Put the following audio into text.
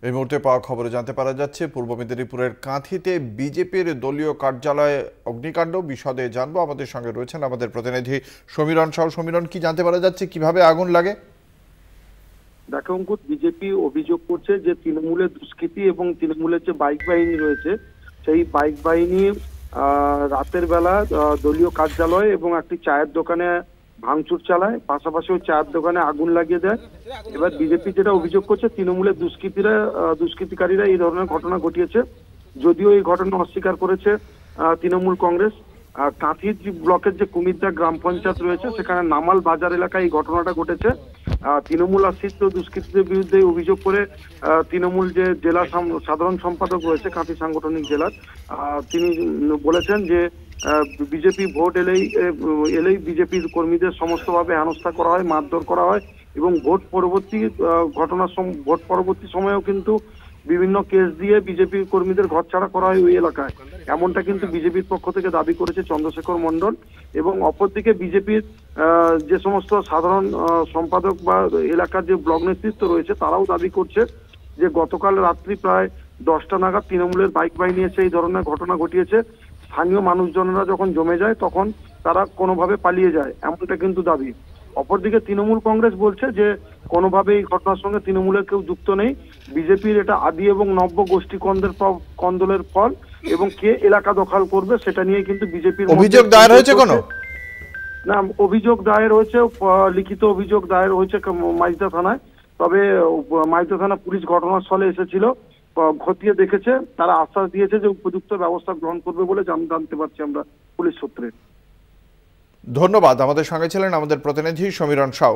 এই মুহূর্তে পাওয়া খবরে জানতে পারা যাচ্ছে পূর্ব মেদিনীপুরের কাঁথিতে বিজেপির দলীয় কার্যালয়ে অগ্নিকাণ্ড। বিশদে জানবো, আমাদের সঙ্গে রয়েছেন আমাদের প্রতিনিধি সমীরণ সাউ। সমীরণ, কি জানতে পারা যাচ্ছে, কিভাবে আগুন লাগে? দেখো অঙ্কুর, বিজেপি অভিযোগ করছে যে তৃণমূলের দুষ্কৃতী এবং তৃণমূলের যে বাইক বাহিনী রয়েছে সেই বাইক বাহিনী রাতের বেলা দলীয় কার্যালয় এবং একটি চায়ের দোকানে ভাঙচুর চালায়, পাশাপাশি ওই চায়ের দোকানে আগুন লাগিয়ে দেয়। এবার বিজেপি যেটা অভিযোগ করছে, তৃণমূলের দুষ্কৃতিকারীরা এই ধরনের ঘটনা ঘটিয়েছে। যদিও এই ঘটনা অস্বীকার করেছে তৃণমূল কংগ্রেস। কাঁথি ব্লকের যে কুমিরদা গ্রাম পঞ্চায়েত রয়েছে সেখানে নামাল বাজার এলাকায় এই ঘটনাটা ঘটেছে। তৃণমূল আশ্রিত দুষ্কৃতীদের বিরুদ্ধে অভিযোগ করে তৃণমূল যে জেলা সাধারণ সম্পাদক রয়েছে কাঁথি সাংগঠনিক জেলার, তিনি বলেছেন যে বিজেপি ভোট এলেই বিজেপির কর্মীদের সমস্তভাবে হেনস্থা করা হয়, মারধর করা হয় এবং ভোট পরবর্তী সময়েও কিন্তু বিভিন্ন কেস দিয়ে বিজেপি কর্মীদের ঘরছাড়া করা হয় ওই এলাকায়। এমনটা কিন্তু বিজেপির পক্ষ থেকে দাবি করেছে চন্দ্রশেখর মণ্ডল। এবং অপরদিকে বিজেপির যে সমস্ত সাধারণ সম্পাদক বা এলাকার যে ব্লক নেতৃত্ব রয়েছে তারাও দাবি করছে যে গতকাল রাত্রি প্রায় 10টা নাগাদ তৃণমূলের বাইক বাহিনী এসে এই ধরনের ঘটনা ঘটিয়েছে। স্থানীয় মানুষজনেরা যখন জমে যায় তখন তারা কোনোভাবে পালিয়ে যায়, এমনটা কিন্তু দাবি। অপরদিকে তৃণমূল কংগ্রেস বলছে যে কোনোভাবে এই ঘটনার সঙ্গে তৃণমূলের কেউ যুক্ত নেই। বিজেপির এটা আদি এবং নব্য গোষ্ঠী কন্দলের ফল এবং কে এলাকা দখল করবে সেটা নিয়ে কিন্তু বিজেপির অভিযোগ দায়ের হয়েছে কোনো? না, অভিযোগ দায়ের হয়েছে, লিখিত অভিযোগ দায়ের হয়েছে মাইজদা থানায়। তবে মাইজদা থানা পুলিশ ঘটনাস্থলে এসেছিল, খতিয়ে দেখেছে, তারা আশ্বাস দিয়েছে যে উপযুক্ত ব্যবস্থা গ্রহণ করবে বলে জানতে পারছি আমরা পুলিশ সূত্রে। ধন্যবাদ। আমাদের সঙ্গে ছিলেন আমাদের প্রতিনিধি সমীরণ সাউ।